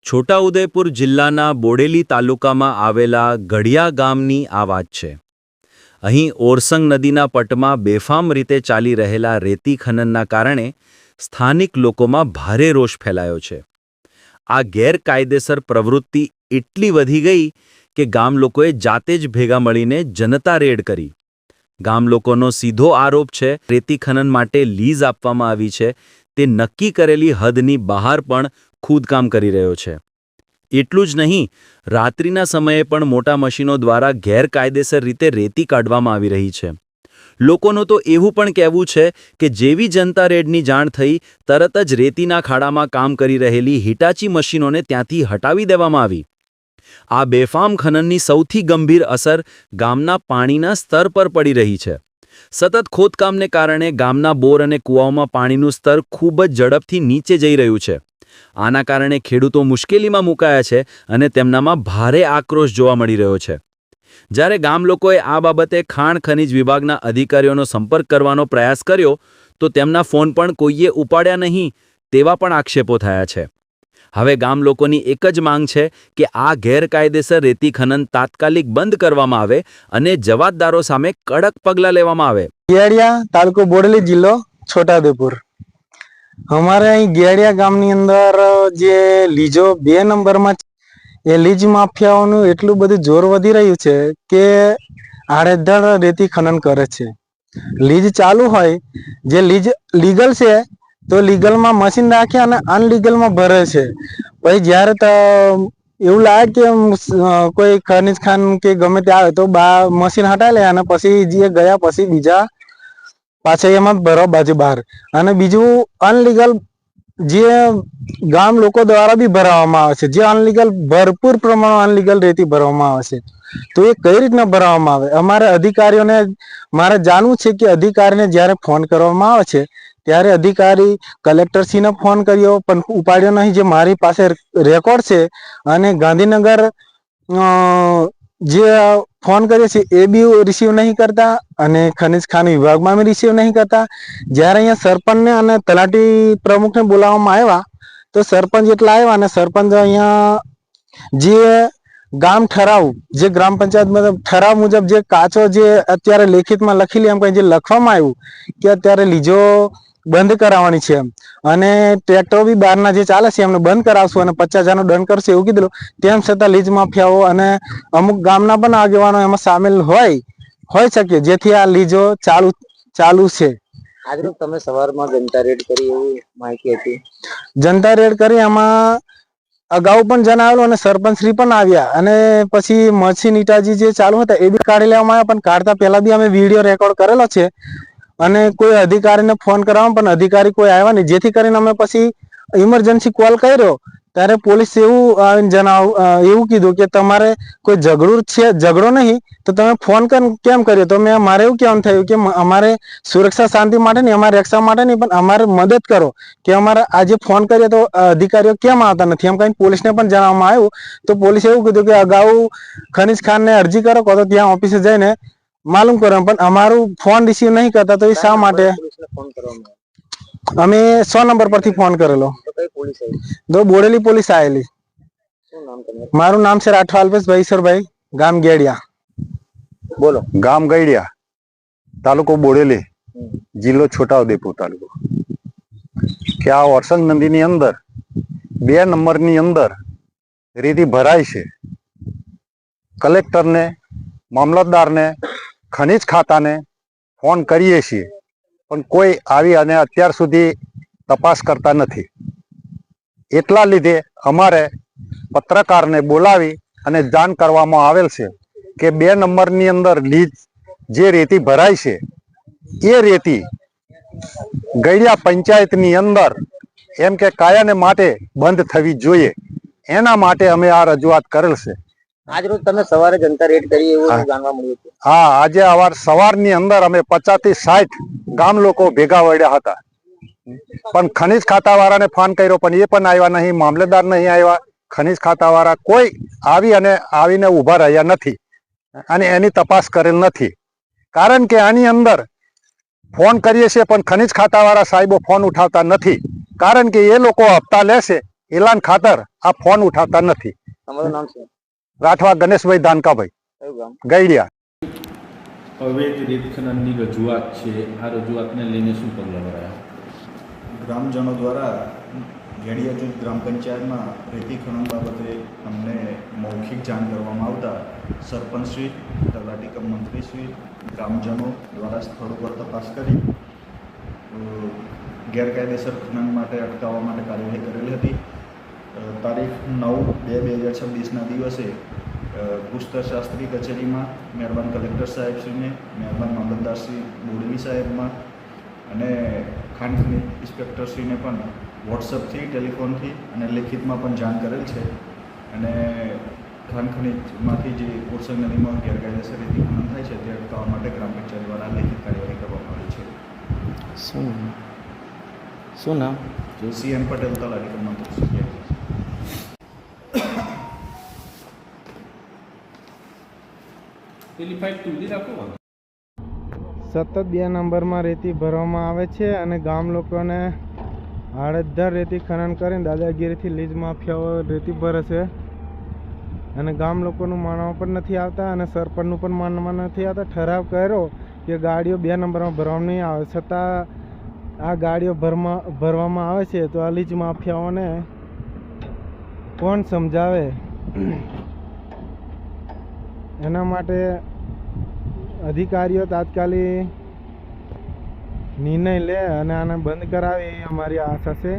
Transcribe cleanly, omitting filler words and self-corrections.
છોટાઉદેપુર જિલ્લાના બોડેલી તાલુકામાં આવેલા ગઢિયા ગામની આ વાત છે. અહીં ઓરસંગ નદીના પટમાં બેફામ રીતે ચાલી રહેલા રેતી ખનનના કારણે સ્થાનિક લોકોમાં ભારે રોષ ફેલાયો છે. આ ગેરકાયદેસર પ્રવૃત્તિ એટલી વધી ગઈ કે ગામ લોકોએ જાતે જ ભેગા મળીને જનતા રેડ કરી. ગામ લોકોનો સીધો આરોપ છે રેતી ખનન માટે લીઝ આપવામાં આવી છે તે નક્કી કરેલી હદની બહાર પણ ખોદકામ કરી રહ્યો છે. એટલું જ નહીં, રાત્રિના સમયે પણ મોટા મશીનો દ્વારા ગેરકાયદેસર રીતે રેતી કાઢવામાં આવી રહી છે. લોકોનું તો એવું પણ કહેવું છે કે જેવી જનતા રેડની જાણ થઈ તરત જ રેતીના ખાડામાં કામ કરી રહેલી હિટાચી મશીનોને ત્યાંથી હટાવી દેવામાં આવી. આ બેફામ ખનનની સૌથી ગંભીર અસર ગામના પાણીના સ્તર પર પડી રહી છે. સતત ખોદકામને કારણે ગામના બોર અને કૂવાઓમાં પાણીનું સ્તર ખૂબ જ ઝડપથી નીચે જઈ રહ્યું છે. આના કારણે ખેડૂતો મુશ્કેલીમાં મુકાયા છે અને તેમનામાં ભારે આક્રોશ જોવા મળી રહ્યો છે. જ્યારે ગામ લોકોએ આ બાબતે ખાણ ખનિજ વિભાગના અધિકારીઓનો સંપર્ક કરવાનો પ્રયાસ કર્યો તો તેમના ફોન પણ કોઈએ ઉપાડ્યા નહીં તેવા પણ આક્ષેપો થયા છે. હવે ગામ લોકોની એક જ માંગ છે કે આ ગેરકાયદેસર રેતી ખનન તાત્કાલિક બંધ કરવામાં આવે અને જવાબદારો સામે કડક પગલાં લેવામાં આવે. ગેડિયા તાલુકો બોડેલી જિલ્લો છોટાઉદેપુર. અમારે અહીં ગેડિયા ગામની અંદર જે લીજો 2 નંબરમાં એ લીજ માફિયાઓનું એટલું બધું જોર વધી રહ્યું છે કે આડેધડ રેતી ખનન કરે છે. લીજ ચાલુ હોય, જે લીજ લીગલ છે તો લીગલમાં મશીન રાખે અને અનલીગલમાં ભરે છે. પછી જ્યારે તો એવું લાગે કે કોઈ ખનિજ ખાન કે ગમે તે આવે તો મશીન હટાવી લે અને પછી જે ગયા પછી બીજા પાછા એમાં ભરો બાજુ બહાર. અને બીજું અનલીગલ જે ગામ લોકો દ્વારા બી ભરાવામાં આવે છે, જે અનલીગલ ભરપૂર પ્રમાણમાં અનલીગલ રેતી ભરવામાં આવે છે. તો એ કઈ રીતના ભરવામાં આવે? અમારે અધિકારીઓને મારે જાણવું છે કે અધિકારીને જ્યારે ફોન કરવામાં આવે છે ત્યારે અધિકારી કલેક્ટરશ્રીને ફોન કર્યો પણ ઉપાડ્યો નહીં, જે મારી પાસે રેકોર્ડ છે. અને ગાંધીનગર જે ફોન કર્યો છે એ બી રિસીવ નહીં કરતા અને ખનિજ ખાન વિભાગમાં બી રિસીવ નહીં કરતા. જ્યારે અહીંયા સરપંચને અને તલાટી પ્રમુખને બોલાવવામાં આવ્યા તો સરપંચ એટલા આવ્યા અને સરપંચ અહીંયા જે ગામ ઠરાવ, જે ગ્રામ પંચાયત ઠરાવ મુજબ જે કાચો જે અત્યારે લેખિતમાં લખી એમ કઈ જે લખવામાં આવ્યું કે અત્યારે લીજો બંધ કરાવવાની છે અને ટ્રેક્ટરો બી બહારના જે ચાલે છે એમને બંધ કરાવશું અને 50,000નો દંડ કરશે એવું કીધું. તેમ છતાં લીજ માફિયાઓ અને અમુક ગામના પણ આગેવાનો એમાં સામેલ હોય શકે, જેથી આ લીજો ચાલુ છે. આજે તમે સવારમાં જનતા રેડ કરી એવી માહિતી હતી. જનતા રેડ કરી, એમાં અગાઉ પણ જણાવેલું અને સરપંચ શ્રી પણ આવ્યા અને પછી મશીન ઈટાજી જે ચાલુ હતા એ બી કાઢી લેવામાં આવ્યા. પણ કાઢતા પહેલા બી અમે વિડીયો રેકોર્ડ કરેલો છે અને કોઈ અધિકારીને ફોન કરવામાં પણ અધિકારી કોઈ આવ્યા નહીં, જેથી કરીને અમે પછી ઇમરજન્સી કોલ કર્યો ત્યારે પોલીસ એવું કીધું કે તમારે કોઈ ઝઘડો નહીં તો તમે ફોન કેમ કર્યો? તો મારે એવું કહેવાનું થયું કે અમારે સુરક્ષા શાંતિ માટે નહીં, અમારે રક્ષા માટે નહીં, પણ અમારે મદદ કરો કે અમારે આજે ફોન કર્યો તો અધિકારીઓ કેમ આવતા નથી એમ કઈ પોલીસને પણ જણાવવામાં આવ્યું. તો પોલીસે એવું કીધું કે અગાઉ ખનિજ ખાનને અરજી કરો તો ત્યાં ઓફિસે જઈને માલુમ કરો, પણ અમારું ફોન રિસીવ નહીં કરતા. તો એ શા માટે? અમે 100 નંબર પરથી ફોન કરેલો તો બોડેલી પોલીસ આવેલી. મારું નામ છે રાઠવા અલ્પેશભાઈ ઈશ્વરભાઈ, ગામ ગેડિયા. બોલો. ગામ ગઢિયા તાલુકો બોડેલી જિલ્લો છોટાઉદેપુર તાલુકો. કે આ ઓરસંગ નદીની અંદર 2 નંબરની અંદર રેતી ભરાય છે. કલેક્ટરને, મામલતદારને, ખનિજ ખાતાને ફોન કરીએ છીએ પણ કોઈ આવી અને અત્યાર સુધી તપાસ કરતા નથી. એટલા લીધે અમારે પત્રકારને બોલાવી અને જાણ કરવામાં આવેલ છે કે 2 નંબરની અંદર લીજ જે રેતી ભરાય છે એ રેતી ગઢિયા પંચાયતની અંદર એમ કે કાયમને માટે બંધ થવી જોઈએ. એના માટે અમે આ રજૂઆત કરેલ છે. આજ રોજ તમે સવારે જનતા રેડ કરી એવું જાણવા મળ્યું હતું? હા, આજે સવારની અંદર અમે 50 થી 60 ગામ લોકો ભેગા વળ્યા હતા. પણ ખનિજ ખાતા વાળાને ફોન કર્યો પણ એ પણ આવ્યા નહીં, મામલતદાર નહીં આવ્યા, ખનિજ ખાતા વાળા કોઈ આવીને ઉભા રહ્યા નથી અને એની તપાસ કરેલ નથી. કારણ કે આની અંદર ફોન કરીએ છીએ પણ ખનિજ ખાતા વાળા સાહેબો ફોન ઉઠાવતા નથી. કારણ કે એ લોકો હપ્તા લેશે એલાન ખાતર આ ફોન ઉઠાવતા નથી. તમારું નામ શું? રાઠવા ગણેશભાઈ ધાનકાભાઈ, કયું ગામ? ગઈડિયા. અવૈધ રેત ખનનની રજૂઆત છે, આ રજૂઆતને લઈને શું પગલાં ભરાયા? ગ્રામજનો દ્વારા ઘેડિયા જૂથ ગ્રામ પંચાયતમાં રેતી ખનન બાબતે અમને મૌખિક જાણ કરવામાં આવતા સરપંચશ્રી, તલાટી કમ મંત્રીશ્રી, ગ્રામજનો દ્વારા સ્થળ ઉપર તપાસ કરી ગેરકાયદેસર ખનન માટે અટકાવવા માટે કાર્યવાહી કરેલી હતી. તારીખ 9/2/2026ના દિવસે ભૂસ્તરશાસ્ત્રી કચેરીમાં મહેરબાન કલેક્ટર સાહેબશ્રીને, મહેરબાન મામલતદારશ્રી બોડેલી સાહેબમાં અને ખાણ ખનીજ ઇન્સ્પેક્ટરશ્રીને પણ વોટ્સઅપથી, ટેલિફોનથી અને લેખિતમાં પણ જાણ કરેલ છે. અને ખાણ ખનીજમાંથી જે ઓરસંગ નદીમાં ગેરકાયદેસર રેતી ખનન થાય છે તે અટકાવવા માટે ગ્રામ પંચાયત દ્વારા લેખિત કાર્યવાહી કરવામાં આવી છે. શું નામ? CN પટેલ, તલાટી કમ મંત્રી. પેલી ફાઇલ તુલી રાખો. સતત 2 નંબરમાં રેતી ભરવામાં આવે છે અને ગામ લોકોને આડતધાર રેતી ખનન કરીને દાદાગીરીથી લીજ માફિયાઓ રેતી ભરે છે અને ગામ લોકોનું માનવા પણ નથી આવતા અને સરપંચનું પણ માનવા નથી આવતા. ઠરાવ કર્યો કે ગાડીઓ 2 નંબરમાં ભરવામાં નહીં આવે, છતાં આ ગાડીઓ ભરવામાં આવે છે. તો આ લીજ માફિયાઓને કોણ સમજાવે? એના માટે અધિકારીઓ તાત્કાલિક નિર્ણય લે અને આને બંધ કરાવે એ અમારી આશા છે.